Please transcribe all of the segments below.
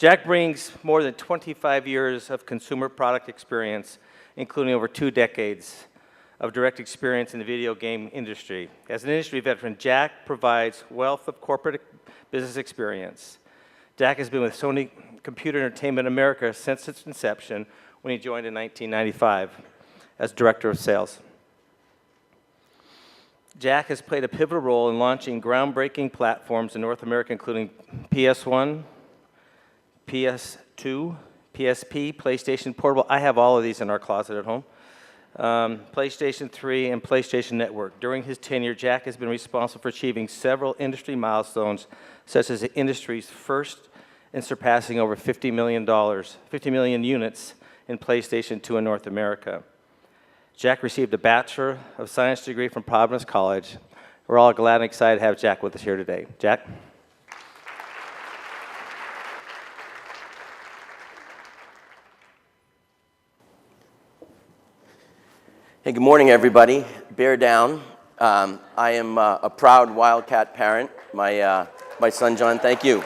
Jack brings more than 25 years of consumer product experience, including over 2 decades of direct experience in the video game industry. As an industry veteran, Jack provides wealth of corporate business experience. Jack has been with Sony Computer Entertainment America since its inception when he joined in 1995 as Director of Sales. Jack has played a pivotal role in launching groundbreaking platforms in North America, including PS1, PS2, PSP, PlayStation Portable. I have all of these in our closet at home. PlayStation 3 and PlayStation Network. During his tenure, Jack has been responsible for achieving several industry milestones, such as the industry's first in surpassing over $50 million units in PlayStation 2 in North America. Jack received a Bachelor of Science degree from Providence College. We're all glad and excited to have Jack with us here today. Jack? Hey, good morning, everybody. Bear down. I am a proud Wildcat parent. My son, John, thank you.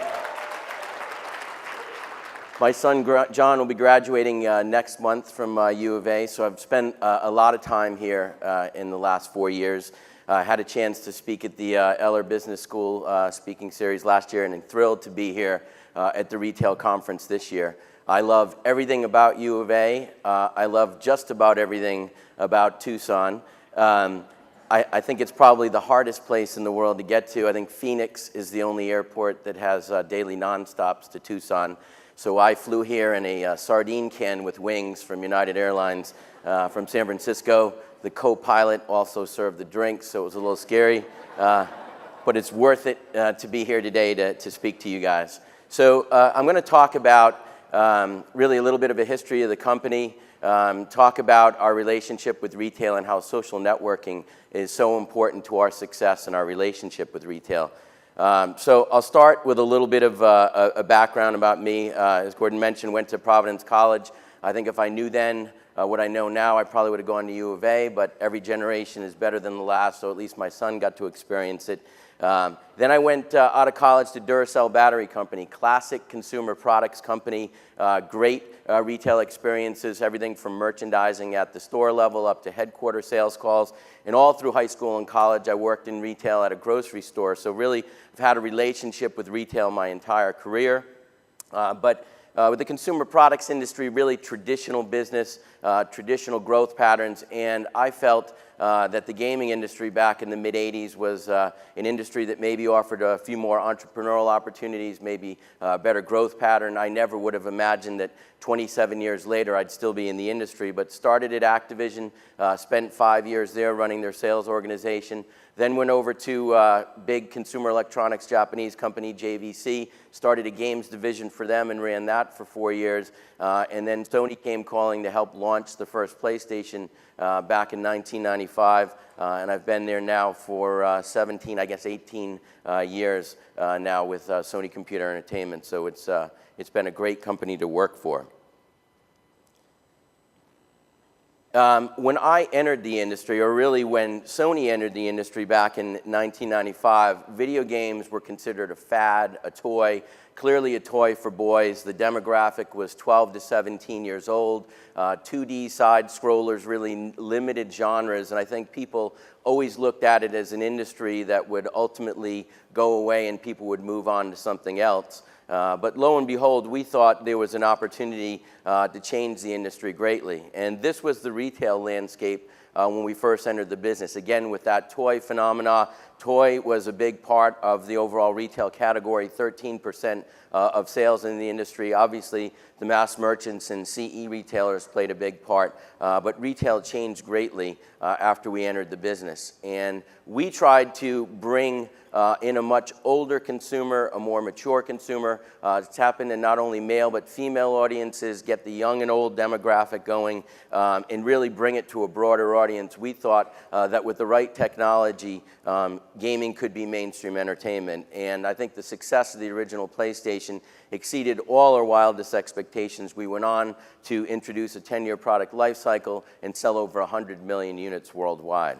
My son, John, will be graduating next month from U of A, so I've spent a lot of time here in the last 4 years. I had a chance to speak at the Eller Business School speaking series last year, and I'm thrilled to be here at the retail conference this year. I love everything about U of A. I love just about everything about Tucson. I think it's probably the hardest place in the world to get to. I think Phoenix is the only airport that has daily nonstops to Tucson. So I flew here in a sardine can with wings from United Airlines from San Francisco. The co-pilot also served the drinks, so it was a little scary. But it's worth it to be here today to speak to you guys. So I'm going to talk about really a little bit of a history of the company, talk about our relationship with retail and how social networking is so important to our success and our relationship with retail. So I'll start with a little bit of a background about me. As Gordon mentioned, went to Providence College. I think if I knew then what I know now, I probably would have gone to U of A, but every generation is better than the last, so at least my son got to experience it. Then I went out of college to Duracell Battery Company, classic consumer products company, great retail experiences, everything from merchandising at the store level up to headquarter sales calls. And all through high school and college, I worked in retail at a grocery store. So really, I've had a relationship with retail my entire career. But with the consumer products industry, really traditional business, traditional growth patterns, and I felt that the gaming industry back in the mid-'80s was an industry that maybe offered a few more entrepreneurial opportunities, maybe a better growth pattern. I never would have imagined that 27 years later I'd still be in the industry, but started at Activision, spent 5 years there running their sales organization, then went over to big consumer electronics Japanese company, JVC, started a games division for them and ran that for 4 years. And then Sony came calling to help launch the first PlayStation back in 1995. And I've been there now for 17, I guess 18 years now with Sony Computer Entertainment. So it's been a great company to work for. When I entered the industry, or really when Sony entered the industry back in 1995, video games were considered a fad, a toy, clearly a toy for boys. The demographic was 12 to 17 years old. 2D side scrollers, really limited genres, and I think people always looked at it as an industry that would ultimately go away and people would move on to something else. But lo and behold, we thought there was an opportunity to change the industry greatly. And this was the retail landscape when we first entered the business. Again, with that toy phenomena, toy was a big part of the overall retail category, 13% of sales in the industry. Obviously, the mass merchants and CE retailers played a big part, but retail changed greatly after we entered the business. And we tried to bring in a much older consumer, a more mature consumer, tap into not only male but female audiences, get the young and old demographic going, and really bring it to a broader audience. We thought that with the right technology, gaming could be mainstream entertainment. And I think the success of the original PlayStation exceeded all our wildest expectations. We went on to introduce a 10-year product life cycle and sell over 100 million units worldwide.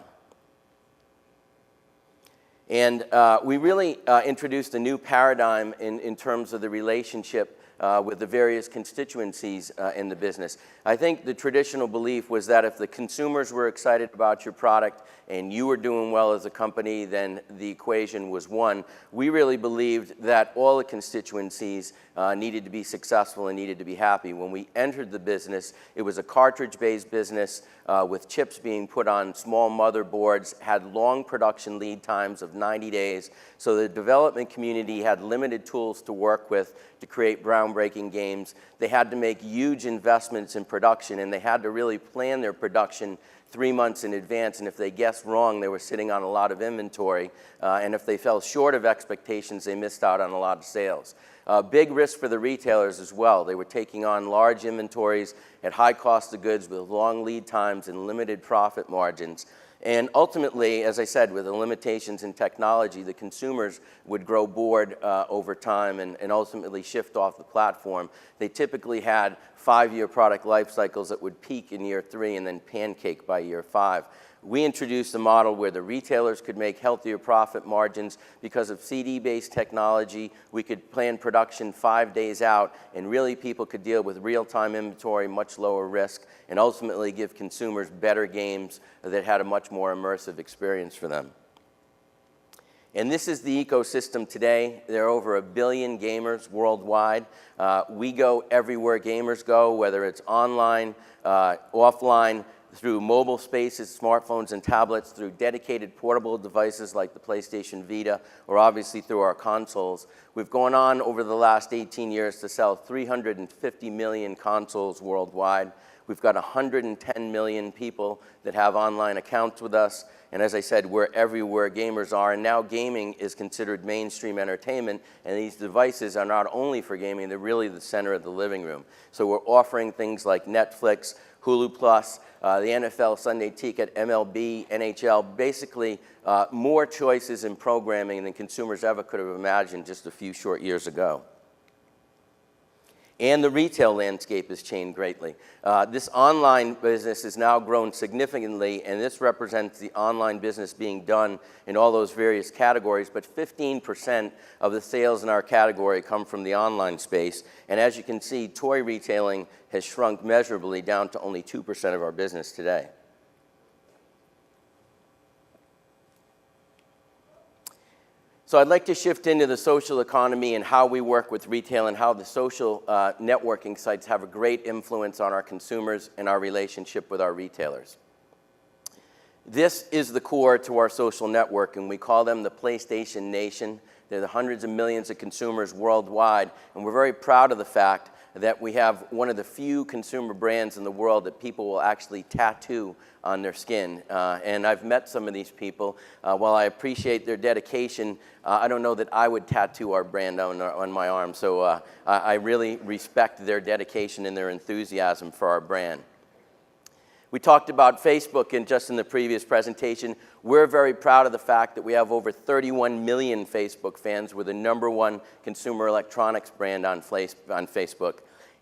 And we really introduced a new paradigm in terms of the relationship with the various constituencies in the business. I think the traditional belief was that if the consumers were excited about your product and you were doing well as a company, then the equation was won. We really believed that all the constituencies needed to be successful and needed to be happy. When we entered the business, it was a cartridge-based business with chips being put on small motherboards, had long production lead times of 90 days, so the development community had limited tools to work with to create groundbreaking games. They had to make huge investments in production, and they had to really plan their production 3 months in advance, and if they guessed wrong, they were sitting on a lot of inventory, and if they fell short of expectations, they missed out on a lot of sales. Big risk for the retailers as well. They were taking on large inventories at high cost of goods with long lead times and limited profit margins. And ultimately, as I said, with the limitations in technology, the consumers would grow bored over time and ultimately shift off the platform. They typically had 5-year product life cycles that would peak in year 3 and then pancake by year 5. We introduced a model where the retailers could make healthier profit margins. Because of CD-based technology, we could plan production 5 days out, and really people could deal with real-time inventory, much lower risk, and ultimately give consumers better games that had a much more immersive experience for them. And this is the ecosystem today. There are over 1 billion gamers worldwide. We go everywhere gamers go, whether it's online, offline, through mobile spaces, smartphones and tablets, through dedicated portable devices like the PlayStation Vita, or obviously through our consoles. We've gone on over the last 18 years to sell 350 million consoles worldwide. We've got 110 million people that have online accounts with us. And as I said, we're everywhere gamers are. And now gaming is considered mainstream entertainment. And these devices are not only for gaming, they're really the center of the living room. So we're offering things like Netflix, Hulu Plus, the NFL Sunday Ticket, MLB, NHL, basically more choices in programming than consumers ever could have imagined just a few short years ago. And the retail landscape has changed greatly. This online business has now grown significantly, and this represents the online business being done in all those various categories, but 15% of the sales in our category come from the online space. And as you can see, toy retailing has shrunk measurably down to only 2% of our business today. So I'd like to shift into the social economy and how we work with retail and how the social networking sites have a great influence on our consumers and our relationship with our retailers. This is the core to our social network, and we call them the PlayStation Nation. They're the hundreds of millions of consumers worldwide, and we're very proud of the fact that we have one of the few consumer brands in the world that people will actually tattoo on their skin. And I've met some of these people. While I appreciate their dedication, I don't know that I would tattoo our brand on my arm. So I really respect their dedication and their enthusiasm for our brand. We talked about Facebook just in the previous presentation. We're very proud of the fact that we have over 31 million Facebook fans. We're the #1 consumer electronics brand on Facebook.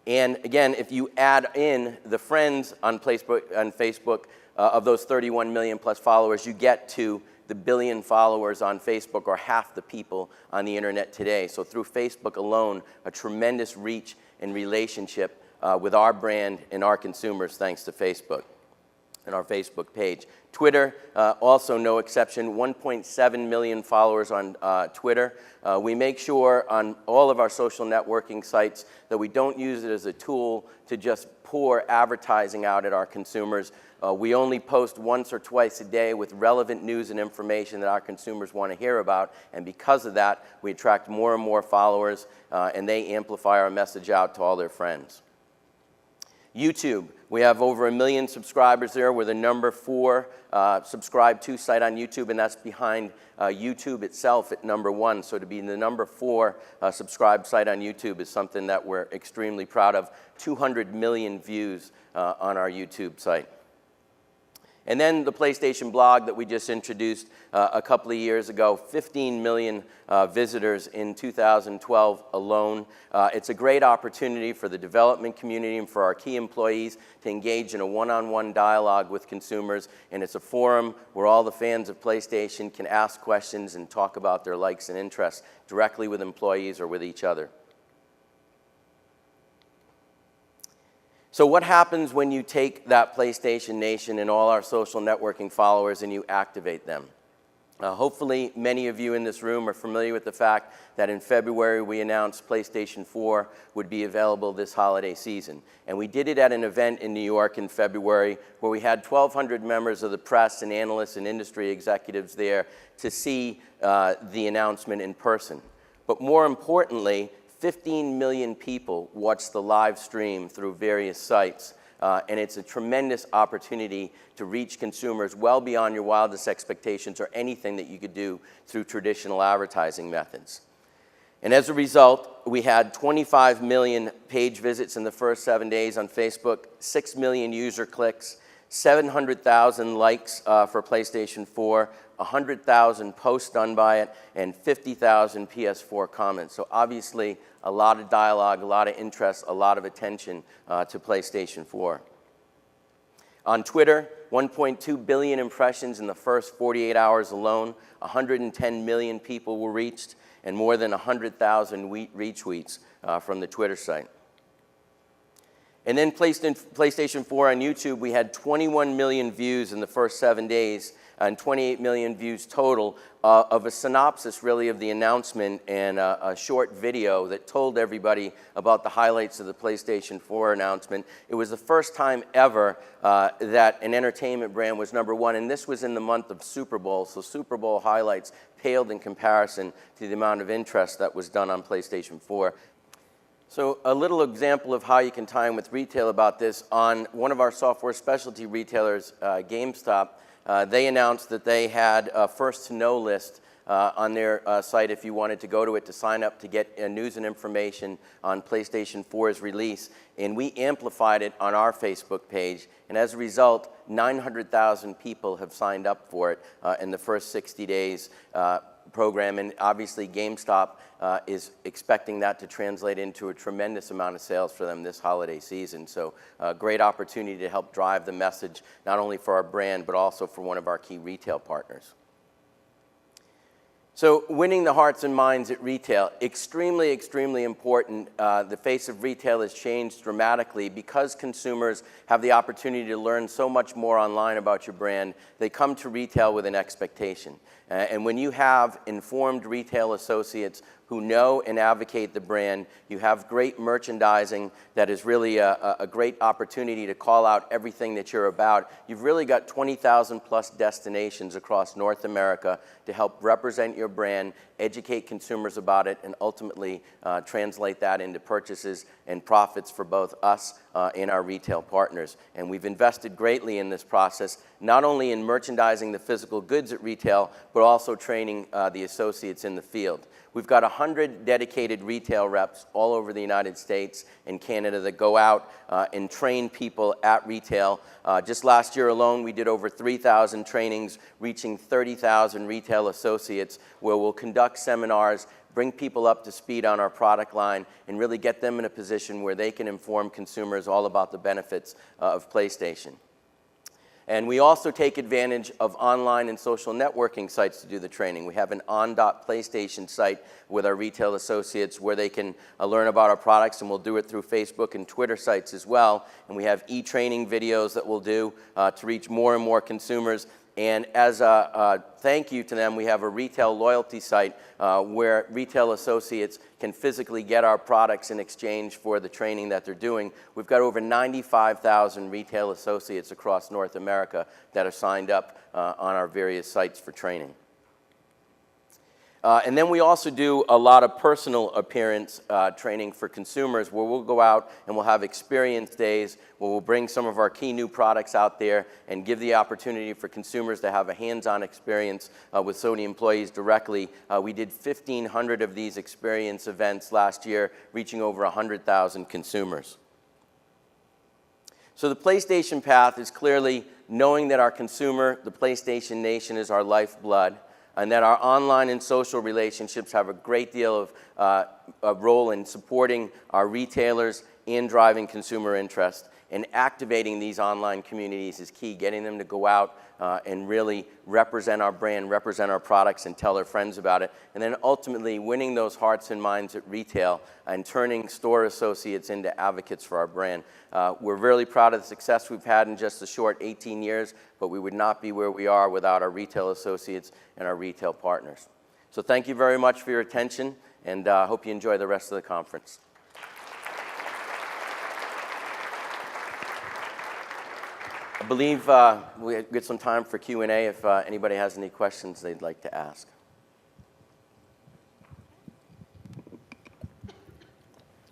And again, if you add in the friends on Facebook of those 31 million plus followers, you get to the billion followers on Facebook, or half the people on the internet today. So through Facebook alone, a tremendous reach and relationship with our brand and our consumers thanks to Facebook and our Facebook page. Twitter, also no exception, 1.7 million followers on Twitter. We make sure on all of our social networking sites that we don't use it as a tool to just pour advertising out at our consumers. We only post once or twice a day with relevant news and information that our consumers want to hear about, and because of that, we attract more and more followers, and they amplify our message out to all their friends. YouTube, we have over 1 million subscribers there. We're the #4 subscribed to site on YouTube, and that's behind YouTube itself at #1. So to be the #4 subscribed site on YouTube is something that we're extremely proud of. 200 million views on our YouTube site. And then the PlayStation blog that we just introduced a couple of years ago, 15 million visitors in 2012 alone. It's a great opportunity for the development community and for our key employees to engage in a one-on-one dialogue with consumers, and it's a forum where all the fans of PlayStation can ask questions and talk about their likes and interests directly with employees or with each other. So what happens when you take that PlayStation Nation and all our social networking followers and you activate them? Hopefully, many of you in this room are familiar with the fact that in February we announced PlayStation 4 would be available this holiday season. And we did it at an event in New York in February where we had 1,200 members of the press and analysts and industry executives there to see the announcement in person. But more importantly, 15 million people watched the live stream through various sites. And it's a tremendous opportunity to reach consumers well beyond your wildest expectations or anything that you could do through traditional advertising methods. And as a result, we had 25 million page visits in the first 7 days on Facebook, 6 million user clicks, 700,000 likes for PlayStation 4, 100,000 posts done by it, and 50,000 PS4 comments. So obviously, a lot of dialogue, a lot of interest, a lot of attention to PlayStation 4. On Twitter, 1.2 billion impressions in the first 48 hours alone, 110 million people were reached, and more than 100,000 retweets from the Twitter site. And then PlayStation 4 on YouTube, we had 21 million views in the first 7 days, and 28 million views total of a synopsis, really, of the announcement and a short video that told everybody about the highlights of the PlayStation 4 announcement. It was the first time ever that an entertainment brand was #1, and this was in the month of Super Bowl, so Super Bowl highlights paled in comparison to the amount of interest that was done on PlayStation 4. So a little example of how you can tie in with retail about this, on one of our software specialty retailers, GameStop, they announced that they had a first-to-know list on their site if you wanted to go to it to sign up to get news and information on PlayStation 4's release. And we amplified it on our Facebook page. And as a result, 900,000 people have signed up for it in the first 60 days program. And obviously, GameStop is expecting that to translate into a tremendous amount of sales for them this holiday season. So a great opportunity to help drive the message, not only for our brand, but also for one of our key retail partners. So winning the hearts and minds at retail, extremely, extremely important. The face of retail has changed dramatically because consumers have the opportunity to learn so much more online about your brand. They come to retail with an expectation. And when you have informed retail associates who know and advocate the brand, you have great merchandising that is really a great opportunity to call out everything that you're about. You've really got 20,000 plus destinations across North America to help represent your brand, educate consumers about it, and ultimately translate that into purchases and profits for both us and our retail partners. And we've invested greatly in this process, not only in merchandising the physical goods at retail, but also training the associates in the field. We've got 100 dedicated retail reps all over the United States and Canada that go out and train people at retail. Just last year alone, we did over 3,000 trainings, reaching 30,000 retail associates, where we'll conduct seminars, bring people up to speed on our product line, and really get them in a position where they can inform consumers all about the benefits of PlayStation. And we also take advantage of online and social networking sites to do the training. We have an on.PlayStation site with our retail associates where they can learn about our products, and we'll do it through Facebook and Twitter sites as well. And we have e-training videos that we'll do to reach more and more consumers. And as a thank you to them, we have a retail loyalty site where retail associates can physically get our products in exchange for the training that they're doing. We've got over 95,000 retail associates across North America that are signed up on our various sites for training. And then we also do a lot of personal appearance training for consumers, where we'll go out and we'll have experience days where we'll bring some of our key new products out there and give the opportunity for consumers to have a hands-on experience with Sony employees directly. We did 1,500 of these experience events last year, reaching over 100,000 consumers. So the PlayStation path is clearly knowing that our consumer, the PlayStation Nation, is our lifeblood, and that our online and social relationships have a great deal of a role in supporting our retailers and driving consumer interest. and activating these online communities is key, getting them to go out and really represent our brand, represent our products, and tell their friends about it. And then ultimately winning those hearts and minds at retail and turning store associates into advocates for our brand. We're really proud of the success we've had in just a short 18 years, but we would not be where we are without our retail associates and our retail partners. So thank you very much for your attention, and I hope you enjoy the rest of the conference. I believe we get some time for Q&A if anybody has any questions they'd like to ask.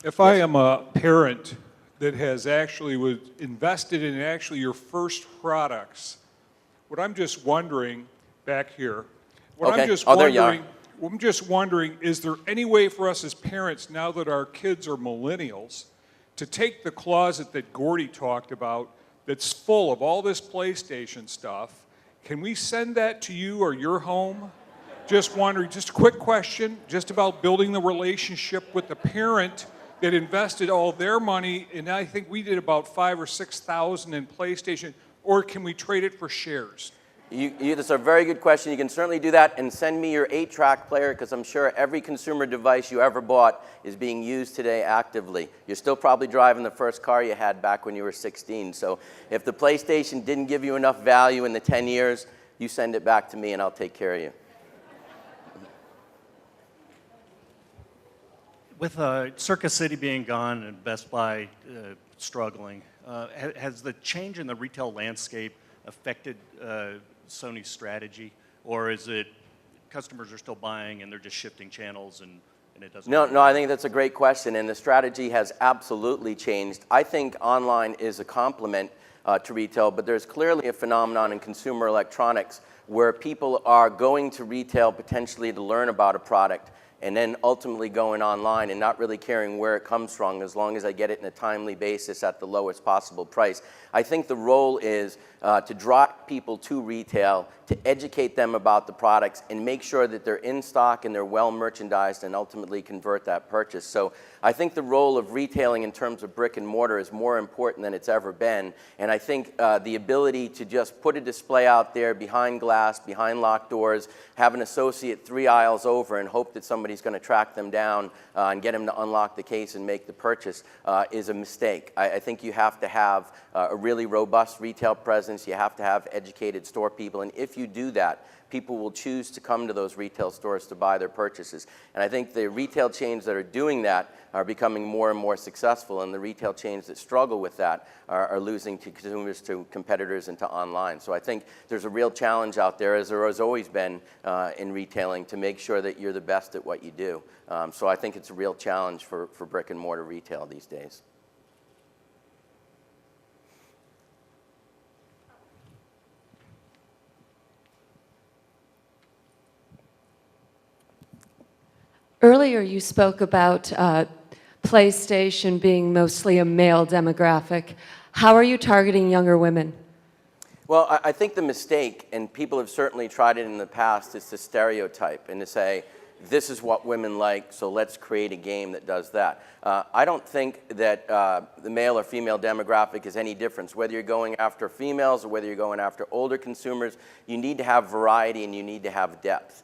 If I am a parent that has actually invested in actually your first products, what I'm just wondering back here, Okay. There you are. I'm just wondering, is there any way for us as parents, now that our kids are millennials, to take the closet that Gordy talked about that's full of all this PlayStation stuff, can we send that to you or your home? Just wondering, just a quick question, just about building the relationship with the parent that invested all their money, and I think we did about $5,000 or $6,000 in PlayStation, or can we trade it for shares? That's a very good question. You can certainly do that, and send me your 8-track player, because I'm sure every consumer device you ever bought is being used today actively. You're still probably driving the first car you had back when you were 16. So if the PlayStation didn't give you enough value in the 10 years, you send it back to me and I'll take care of you. With Circus City being gone and Best Buy struggling, has the change in the retail landscape affected Sony's strategy, or is it customers are still buying and they're just shifting channels and it doesn't? No, I think that's a great question, and the strategy has absolutely changed. I think online is a complement to retail, but there's clearly a phenomenon in consumer electronics where people are going to retail potentially to learn about a product and then ultimately going online and not really caring where it comes from as long as I get it in a timely basis at the lowest possible price. I think the role is to draw people to retail, to educate them about the products and make sure that they're in stock and they're well merchandised and ultimately convert that purchase. So I think the role of retailing in terms of brick and mortar is more important than it's ever been. And I think the ability to just put a display out there behind glass, behind locked doors, have an associate 3 aisles over and hope that somebody's going to track them down and get them to unlock the case and make the purchase is a mistake. I think you have to have a really robust retail presence. You have to have educated store people. And if you do that, people will choose to come to those retail stores to buy their purchases. And I think the retail chains that are doing that are becoming more and more successful, and the retail chains that struggle with that are losing to consumers, to competitors, and to online. So I think there's a real challenge out there, as there has always been in retailing, to make sure that you're the best at what you do. So I think it's a real challenge for brick and mortar retail these days. Earlier you spoke about PlayStation being mostly a male demographic. How are you targeting younger women? Well, I think the mistake, and people have certainly tried it in the past, is to stereotype and to say, this is what women like, so let's create a game that does that. I don't think that the male or female demographic is any difference. Whether you're going after females or whether you're going after older consumers, you need to have variety and you need to have depth.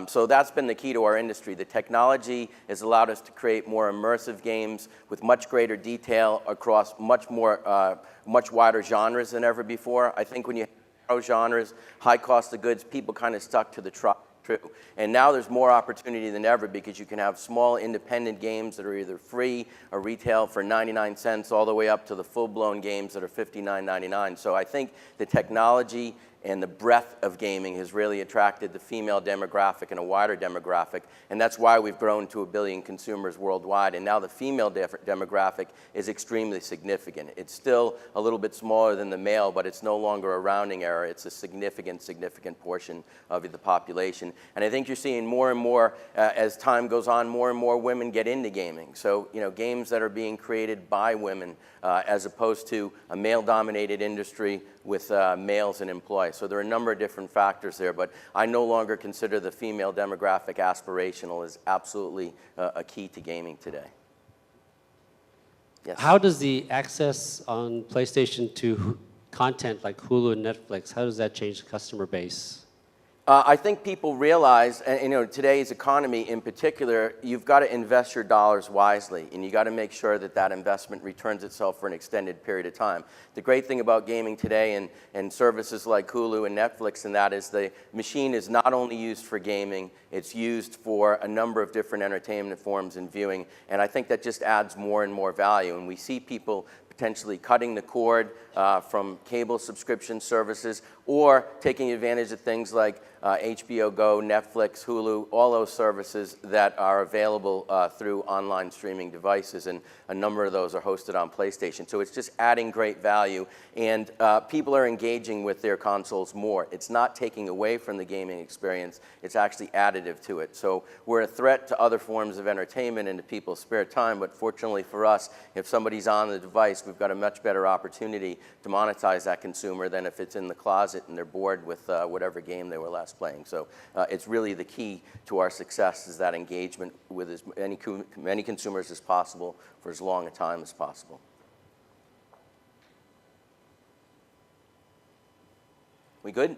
So that's been the key to our industry. The technology has allowed us to create more immersive games with much greater detail across much wider genres than ever before. I think when you have genres, high cost of goods, people kind of stuck to the true. And now there's more opportunity than ever because you can have small independent games that are either free or retail for 99 cents all the way up to the full-blown games that are $59.99. So I think the technology and the breadth of gaming has really attracted the female demographic and a wider demographic, and that's why we've grown to 1 billion consumers worldwide. And now the female demographic is extremely significant. It's still a little bit smaller than the male, but it's no longer a rounding error. It's a significant portion of the population. And I think you're seeing more and more, as time goes on, more and more women get into gaming. So, you know, games that are being created by women as opposed to a male-dominated industry with males in employ. So there are a number of different factors there, but I no longer consider the female demographic aspirational as absolutely a key to gaming today. Yes. How does the access on PlayStation to content like Hulu and Netflix, how does that change the customer base? I think people realize, and today's economy in particular, you've got to invest your dollars wisely, and you got to make sure that that investment returns itself for an extended period of time. The great thing about gaming today and services like Hulu and Netflix and that is the machine is not only used for gaming, it's used for a number of different entertainment forms and viewing, and I think that just adds more and more value, and we see people potentially cutting the cord from cable subscription services or taking advantage of things like HBO Go, Netflix, Hulu, all those services that are available through online streaming devices, and a number of those are hosted on PlayStation. So it's just adding great value, and people are engaging with their consoles more. It's not taking away from the gaming experience, it's actually additive to it. So we're a threat to other forms of entertainment and to people's spare time, but fortunately for us, if somebody's on the device, we've got a much better opportunity to monetize that consumer than if it's in the closet and they're bored with whatever game they were last playing. So it's really the key to our success is that engagement with as many consumers as possible for as long a time as possible. We good?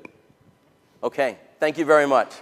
Okay, thank you very much.